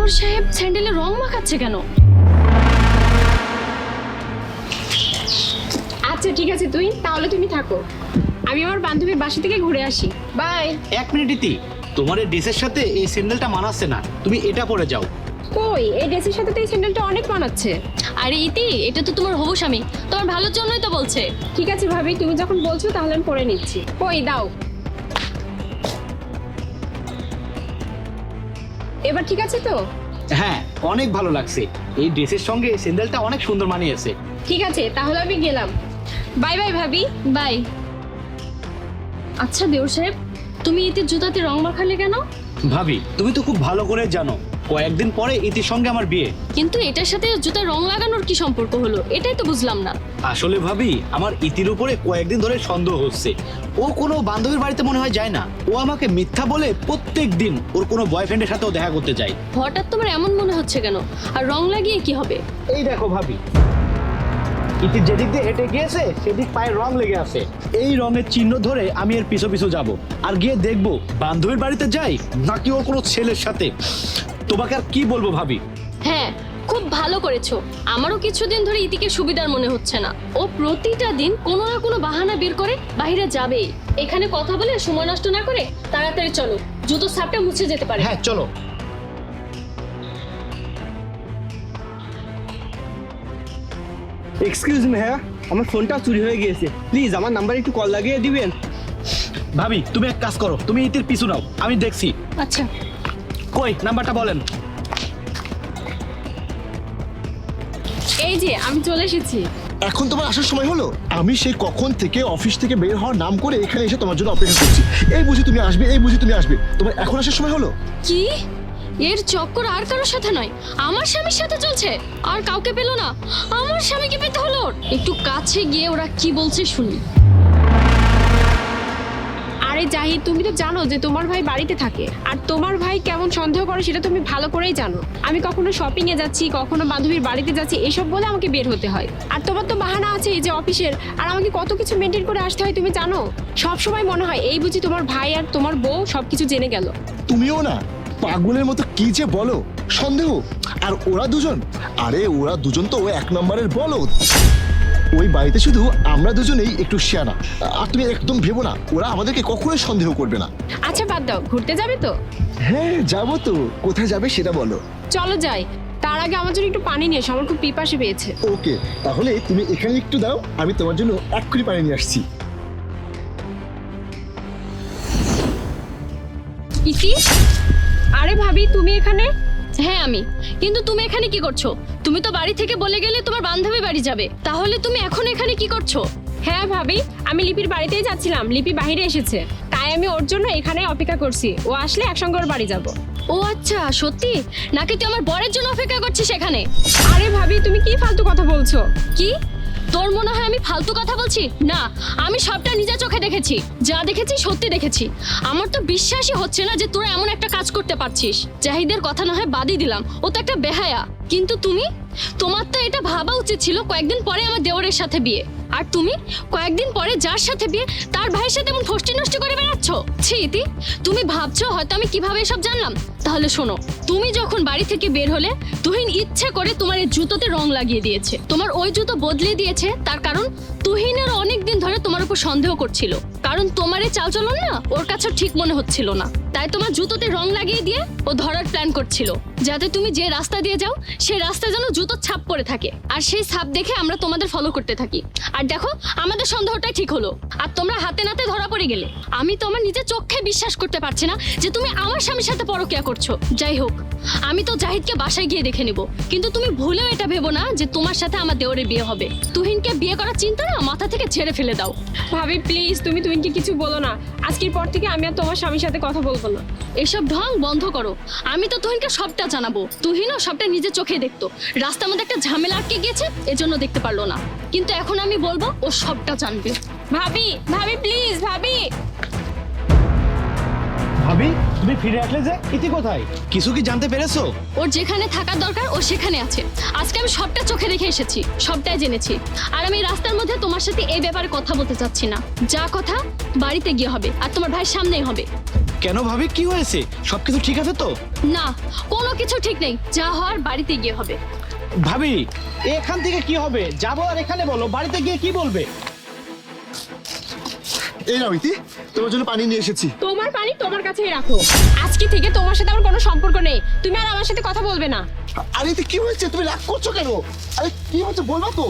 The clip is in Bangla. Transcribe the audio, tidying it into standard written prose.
দেওর সাহেব স্যান্ডেলে রং মাখাচ্ছে কেন? আচ্ছা ঠিক আছে, তাহলে তুমি থাকো, আমি আমার বান্ধবীর বাসা থেকে ঘুরে আসি। বাই। 1 মিনিট ইতি, তোমার এই ড্রেসের সাথে এই স্যান্ডেলটা মানাচ্ছে না, তুমি এটা পরে যাও। কই, এই ড্রেসের সাথে তো এই স্যান্ডেলটা অনেক মানাচ্ছে। আরে ইতি, এটা তো তোমার হবু স্বামী, তোমার ভালোর জন্যই তো বলছে। ঠিক আছে ভাবি, তুমি যখন বলছো তাহলে আমি পরে নিচ্ছি। কই দাও। এবার ঠিক আছে তো? হ্যাঁ, অনেক ভালো লাগছে, এই ড্রেসের সঙ্গে স্যান্ডেলটা অনেক সুন্দর মানিয়েছে। ঠিক আছে, তাহলে আমি গেলাম। বাই বাই ভাবি। বাই। আচ্ছা দেওর সাহেব, তুমি ইতির জুতাতে রং মাখালে কেন? ভাবি, তুমি তো খুব ভালো করে জানো কয়েকদিন পরে ইতির সঙ্গে আমার বিয়ে। কিন্তু এটার সাথে জুতায় রং লাগানোর কি সম্পর্ক হলো, এটাই তো বুঝলাম না। আসলে ভাবি, আমার ইতির উপরে কয়েকদিন ধরে সন্দেহ হচ্ছে। ও কোনো বান্ধবীর বাড়িতে মনে হয় যায় না, ও আমাকে মিথ্যা বলে প্রত্যেক দিন ওর কোনো বয়ফ্রেন্ডের সাথেও দেখা করতে যায়। হঠাৎ তোমার এমন মনে হচ্ছে কেন? আর রং লাগিয়ে কি হবে? এই দেখো ভাবি, ইতি যেদিক দিয়ে হেঁটে গিয়েছে সেদিক পায়ে রং লেগে আছে। এই রঙের চিহ্ন ধরে আমি এর পিছু পিছু যাব, আর গিয়ে দেখবো বান্ধবীর বাড়িতে যাই নাকি ওর কোনো ছেলের সাথে। তোমাকে আর কি বলবো ভাবি। হ্যাঁ, খুব ভালো করেছো। আমারও কিছুদিন ধরে ইতিকে সুবিধার মনে হচ্ছে না। ও প্রতিটা দিন কোনো না কোনো বাহানা বের করে বাইরে যাবেই। এখানে কথা বলে সময় নষ্ট না করে তাড়াতাড়ি চলো, জুতো সাপটা মুছে যেতে পারে। হ্যাঁ চলো। এক্সকিউজ মি হ্যাঁ, আমার ফোনটা চুরি হয়ে গিয়েছে, প্লিজ আমার নাম্বারে একটু কল লাগিয়ে দিবেন। ভাবি, তুমি এক কাজ করো, তুমি ইতির পিছু নাও, আমি দেখছি। আচ্ছা, কই নাম্বারটা বলেন। এই যে আমি চলে এসেছি। এখন তোমার আসার সময় হলো? আমি সেই কখন থেকে অফিস থেকে বের হওয়ার নাম করে এখানে এসে তোমার জন্য অপেক্ষা করছি। এই বুঝি তুমি আসবে, এই বুঝি তুমি আসবে, তোমার এখন আসার সময় হলো? কি এর চক্কর আর কারোর সাথে নয়, আমার স্বামীর সাথে চলছে। আর কাউকে পেলো না, আমার স্বামীকে পেতে হলো। একটু কাছে গিয়ে ওরা কি বলছে শুনি। আরে জাহিদ, তুমি তো জানো যে তোমার ভাই বাড়িতে থাকে, আর তোমার ভাই কেমন সন্দেহ করে সেটা তুমি ভালো করেই জানো। আমি কখনো শপিং এ যাচ্ছি, কখনো বান্ধবীর বাড়িতে যাচ্ছি, এসব বলে আমাকে বের হতে হয়। আর তোমার তো বাহানা আছে এই যে অফিসের, আর আমাকে কত কিছু মেনটেন করে আসতে হয় তুমি জানো। সব সময় মনে হয় এই বুঝি তোমার ভাই আর তোমার বউ সবকিছু জেনে গেল। তুমিও না পাগলের মতো কি যে বলো, সন্দেহ। আর ওরা দুজন, আরে ওরা দুজন তো 1 নম্বরের বলদ। ওই বাড়িতে শুধু আমরা দুজনেই একটু শেয়ানা। আর তুমি একদম ভেবো না ওরা আমাদেরকে কখনোই সন্দেহ করবে না। আচ্ছা বাদ দাও, ঘুরতে যাবে তো? হ্যাঁ যাবো তো, কোথায় যাবে সেটা বলো। চলো যাই, তার আগে আমার জন্য একটু পানি নিয়ে এসো, আমার খুব পিপাসা পেয়েছে। ওকে, তাহলে তুমি এখানে একটু দাও, আমি তোমার জন্য এক্ষুনি পানি নিয়ে আসছি। ইতি, আরে ভাবি তুমি এখানে? হ্যাঁ আমি। কিন্তু তুমি এখানে কি করছো? তুমি তো বাড়ি থেকে বলে গেলে তোমার বান্ধবী বাড়ি যাবে, তাহলে তুমি এখন এখানে কি করছো? হ্যাঁ ভাবি, আমি লিপির বাড়িতেই যাচ্ছিলাম, লিপি বাইরে এসেছে, তাই আমি ওর জন্য এখানে অপেক্ষা করছি। ও আসলে একসঙ্গে ওর বাড়ি যাব। ও আচ্ছা, সত্যি নাকি তুই আমার বরের জন্য অপেক্ষা করছিস এখানে? আরে ভাবি তুমি কি ফালতু কথা বলছো? কি তোর মনে হয় আমি ফালতু কথা বলছি? না, আমি সবটা নিজের চোখে দেখেছি, যা দেখেছি সত্যি দেখেছি। আমার তো বিশ্বাসই হচ্ছে না যে তোরা এমন একটা কাজ করতে পারছিস। জাহিদের কথা না হয় বাদই দিলাম, ও তো একটা বেহায়া, কিন্তু তোমার তো এটা ভাবা উচিত ছিল কয়েকদিন পরে আমার দেওরের সাথে বিয়ে, আর তুমি কয়েকদিন পরে যার সাথে বিয়ে তার ভাইয়ের সাথে এমন ফষ্টি নষ্টি করে বেড়াচ্ছ। ছি ইতি, তুমি ভাবছো হয়তো আমি কিভাবে এসব জানলাম? তাহলে শোনো, তুমি যখন বাড়ি থেকে বের হলে তুহিন ইচ্ছে করে তোমার এই জুতোতে রং লাগিয়ে দিয়েছে। তোমার ওই জুতো বদলে দিয়েছে তার কারণ তুহিনের অনেক দিন ধরে তোমার উপর সন্দেহ করছিল, কারণ তোমার এই চালচলন না ওর কাছে ঠিক মনে হচ্ছিল না। তাই তোমার জুতোতে রং লাগিয়ে দিয়ে ও ধরার প্ল্যান করছিল, যাতে তুমি যে রাস্তা দিয়ে যাও সেই রাস্তায় যেন জুতোর ছাপ পড়ে থাকে, আর সেই ছাপ দেখে আমরা তোমাদের ফলো করতে থাকি। আর দেখো, আমাদের সন্দেহটাই ঠিক হলো, আর তোমরা হাতে নাতে ধরা পড়ে গেলে। আমি তো আমার নিজের চোখে বিশ্বাস করতে পারছি না যে তুমি আমার স্বামীর সাথে পরকীয়া করছো। যাই হোক, আমি তো জাহিদকে বাসায় গিয়ে দেখে নেব, কিন্তু তুমি ভুলেও এটা ভেবো না যে তোমার সাথে আমার দেওরের বিয়ে হবে। তুহিনকে বিয়ে করার চিন্তা না মাথা থেকে ছেড়ে ফেলে দাও। ভাবি প্লিজ, তুমি তুহিনকে কিছু বলো না। আজকের পর থেকে আমি আর তোমার স্বামীর সাথে কথা বলবো না। এসব ঢং বন্ধ করো। আমি তো তুহিনকে সবটা জানাবো, তুহিনও সবটা নিজের চোখে দেখতো। রাস্তার মধ্যে একটা ঝামেলা আটকে গিয়েছে, এজন্য দেখতে পারলো না, কিন্তু এখন আমি বলবো ও সবটা জানবে। ভাবি ভাবি প্লিজ, ভাবি। ভাবি, তুমি ফিরে আসলে যে, ইতি কোথায়? কিছু কি জানতে পেরেছো? ওর যেখানে থাকার দরকার ও সেখানে আছে। আজকে আমি সবটা চোখে দেখে এসেছি, সবটাই জেনেছি। আর আমি রাস্তার মধ্যে তোমার সাথে এই ব্যাপারে কথা বলতে চাচ্ছি না। যা কথা বাড়িতে গিয়ে হবে, আর তোমার ভাইয়ের সামনেই হবে। কেন ভাবি, কি হয়েছে? সবকিছু ঠিক আছে তো? না, কোনো কিছু ঠিক নেই, যা হওয়ার বাড়িতে গিয়ে হবে। ভাবি, এখান থেকে কি হবে? যাবো আর এখানে বলো, বাড়িতে গিয়ে কি বলবে? এই নাও ইতি, তোমার জন্য পানি নিয়ে এসেছি। তোমার পানি তোমার কাছেই রাখো। আজকে থেকে তোমার সাথে আমার কোনো সম্পর্ক নেই, তুমি আর আমার সাথে কথা বলবে না। আরে ইতি, কি হয়েছে? তুমি রাগ করছো কেন? আরে কি হচ্ছে বলবা তো?